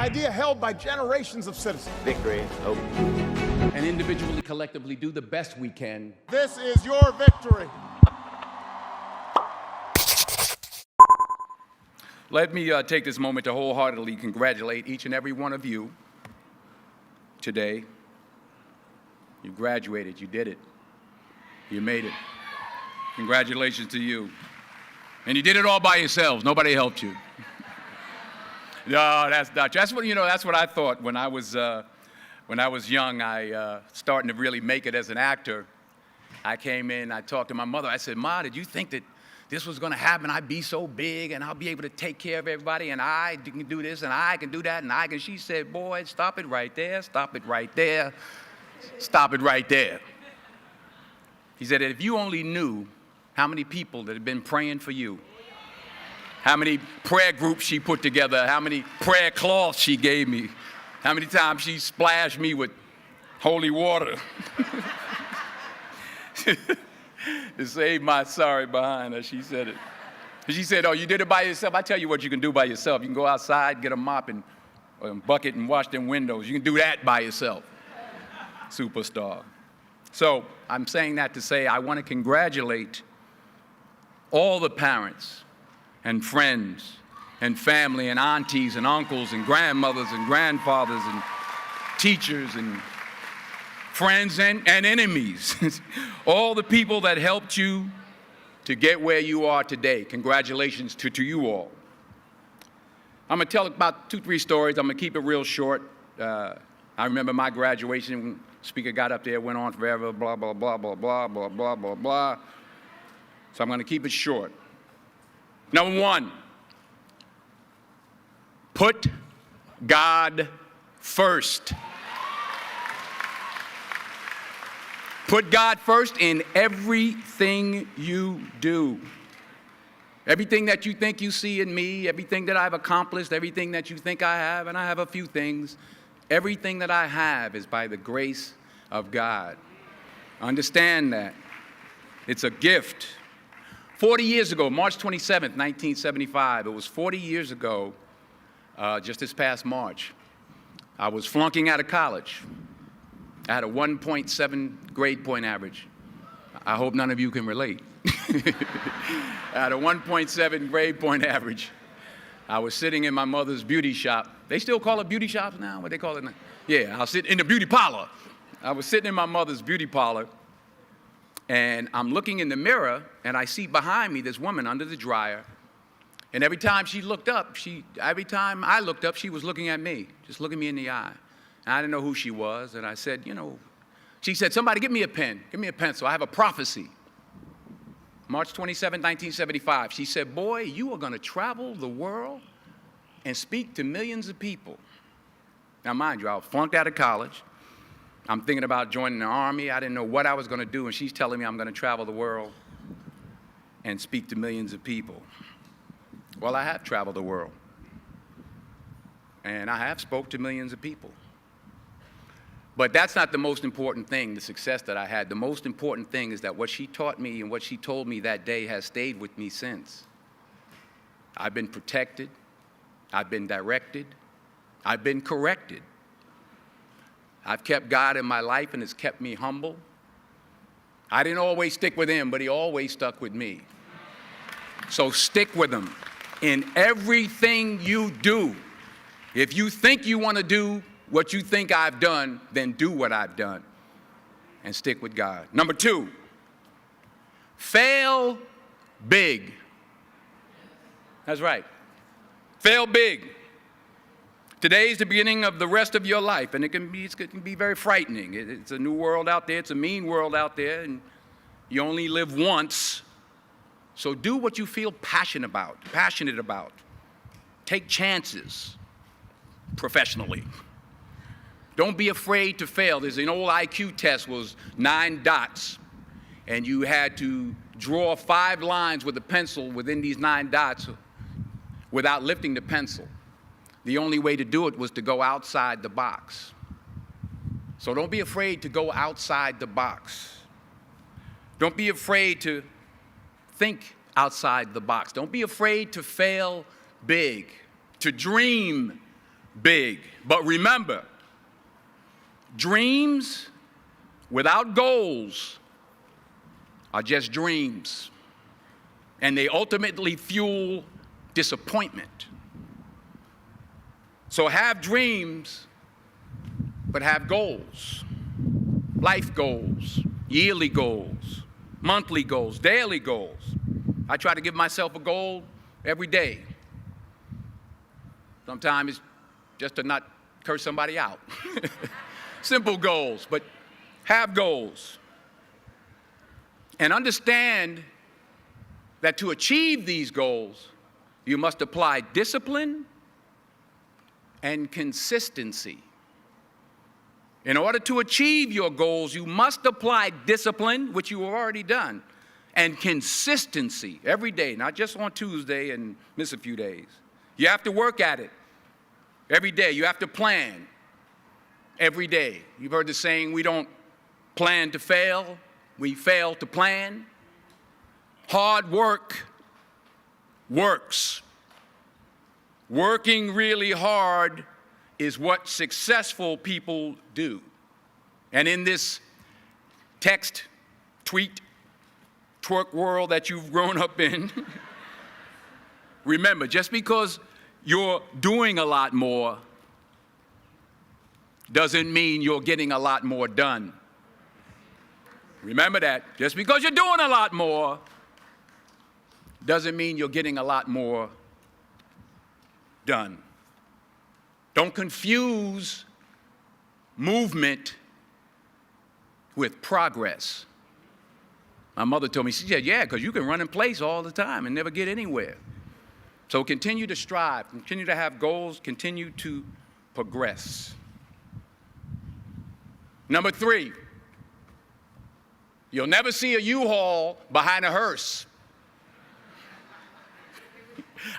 idea held by generations of citizens. Victory, hope. And individually, collectively, do the best we can. This is your victory. Let me take this moment to wholeheartedly congratulate each and every one of you today. You graduated, you did it. You made it. Congratulations to you. And you did it all by yourselves. Nobody helped you. No, that's not true. That's what I thought when I was young. Starting to really make it as an actor. I came in, I talked to my mother. I said, Ma, did you think that this was going to happen? I'd be so big and I'll be able to take care of everybody and I can do this and I can do that and I can. She said, boy, stop it right there, stop it right there, stop it right there. He said, if you only knew how many people that have been praying for you, how many prayer groups she put together, how many prayer cloths she gave me, how many times she splashed me with holy water to save my sorry behind her. She said it. She said, oh, you did it by yourself? I tell you what you can do by yourself. You can go outside, get a mop and a bucket and wash them windows. You can do that by yourself. Superstar. So I'm saying that to say I want to congratulate all the parents and friends and family and aunties and uncles and grandmothers and grandfathers and teachers and friends and enemies, all the people that helped you to get where you are today. Congratulations to you all. I'm going to tell about 2-3 stories. I'm going to keep it real short. I remember my graduation. Speaker got up there, went on forever, blah, blah, blah, blah, blah, blah, blah, blah, blah. So I'm going to keep it short. Number 1, put God first. Put God first in everything you do. Everything that you think you see in me, everything that I've accomplished, everything that you think I have, and I have a few things, everything that I have is by the grace of God. Understand that. It's a gift. 40 years ago, March 27th, 1975, it was 40 years ago, just this past March, I was flunking out of college. I had a 1.7 grade point average. I hope none of you can relate. I had a 1.7 grade point average. I was sitting in my mother's beauty shop. They still call it beauty shops now? What they call it now? Yeah, I'll sit in the beauty parlor. I was sitting in my mother's beauty parlor, and I'm looking in the mirror, and I see behind me this woman under the dryer. And every time she looked up, every time I looked up, she was looking at me, just looking me in the eye. And I didn't know who she was, and I said, she said, somebody give me a pen, give me a pencil, I have a prophecy. March 27, 1975, she said, boy, you are going to travel the world and speak to millions of people. Now, mind you, I was flunked out of college. I'm thinking about joining the army. I didn't know what I was going to do, and she's telling me I'm going to travel the world and speak to millions of people. Well, I have traveled the world, and I have spoke to millions of people. But that's not the most important thing, the success that I had. The most important thing is that what she taught me and what she told me that day has stayed with me since. I've been protected. I've been directed. I've been corrected. I've kept God in my life, and it's kept me humble. I didn't always stick with him, but he always stuck with me. So stick with him in everything you do. If you think you want to do what you think I've done, then do what I've done and stick with God. Number 2, fail big. That's right. Fail big. Today is the beginning of the rest of your life, and it can be very frightening. It's a new world out there. It's a mean world out there, and you only live once. So do what you feel passionate about. Take chances professionally. Don't be afraid to fail. There's an old IQ test, was 9 dots, and you had to draw 5 lines with a pencil within these 9 dots without lifting the pencil. The only way to do it was to go outside the box. So don't be afraid to go outside the box. Don't be afraid to think outside the box. Don't be afraid to fail big, to dream big. But remember, dreams without goals are just dreams. And they ultimately fuel disappointment. So have dreams, but have goals. Life goals, yearly goals, monthly goals, daily goals. I try to give myself a goal every day. Sometimes it's just to not curse somebody out. Simple goals, but have goals. And understand that to achieve these goals, you must apply discipline and consistency. In order to achieve your goals, you must apply discipline, which you have already done, and consistency every day, not just on Tuesday and miss a few days. You have to work at it every day. You have to plan every day. You've heard the saying, we don't plan to fail, we fail to plan. Hard work works. Working really hard is what successful people do. And in this text, tweet, twerk world that you've grown up in, remember, just because you're doing a lot more doesn't mean you're getting a lot more done. Remember that. Just because you're doing a lot more doesn't mean you're getting a lot more done. Don't confuse movement with progress. My mother told me, she said, yeah, because you can run in place all the time and never get anywhere. So continue to strive, continue to have goals, continue to progress. Number 3, you'll never see a U-Haul behind a hearse.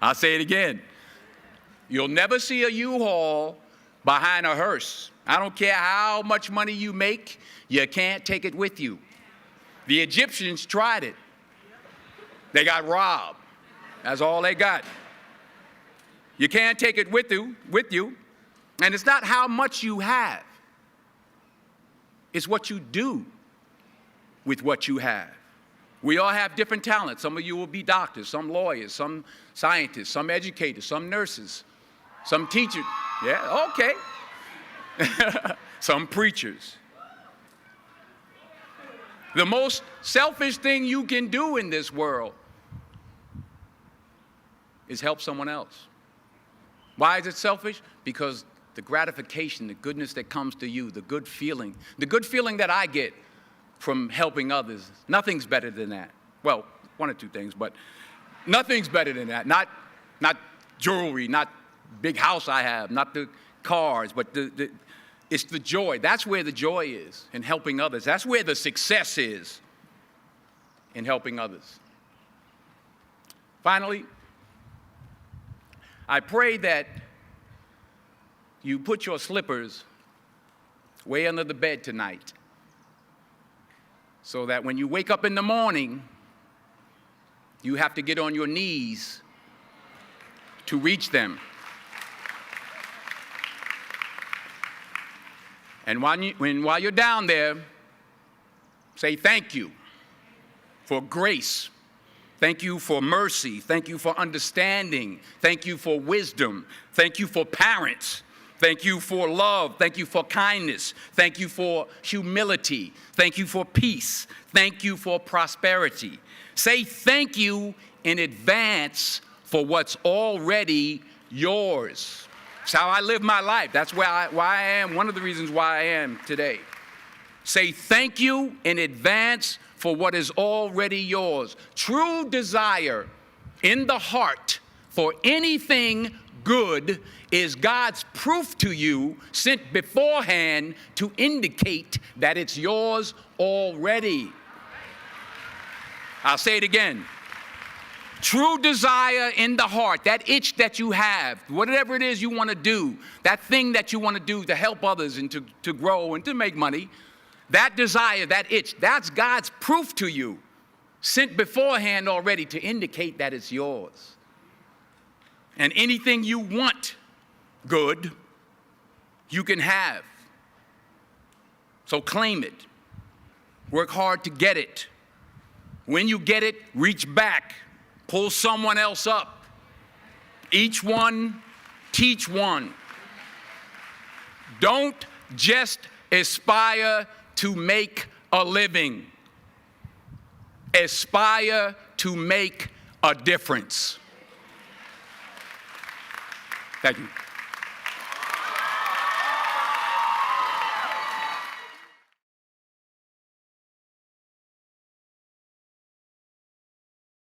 I'll say it again. You'll never see a U-Haul behind a hearse. I don't care how much money you make, you can't take it with you. The Egyptians tried it. They got robbed. That's all they got. You can't take it with you. And it's not how much you have. It's what you do with what you have. We all have different talents. Some of you will be doctors, some lawyers, some scientists, some educators, some nurses, some teachers. Yeah, okay. Some preachers. The most selfish thing you can do in this world is help someone else. Why is it selfish? Because the gratification, the goodness that comes to you, the good feeling that I get from helping others, nothing's better than that. Well, one or two things, but nothing's better than that. Not jewelry, not big house I have, not the cars, but it's the joy. That's where the joy is, in helping others. That's where the success is, in helping others. Finally, I pray that you put your slippers way under the bed tonight, so that when you wake up in the morning, you have to get on your knees to reach them. And while you're down there, say thank you for grace. Thank you for mercy. Thank you for understanding. Thank you for wisdom. Thank you for parents. Thank you for love. Thank you for kindness. Thank you for humility. Thank you for peace. Thank you for prosperity. Say thank you in advance for what's already yours. It's how I live my life. That's why I am, one of the reasons why I am today. Say thank you in advance for what is already yours. True desire in the heart for anything good is God's proof to you, sent beforehand to indicate that it's yours already. I'll say it again. True desire in the heart, that itch that you have, whatever it is you want to do, that thing that you want to do to help others and to grow and to make money, that desire, that itch, that's God's proof to you, sent beforehand already to indicate that it's yours. And anything you want good you can have. So claim it. Work hard to get it. When you get it, reach back. Pull someone else up. Each one, teach one. Don't just aspire to make a living. Aspire to make a difference. Thank you.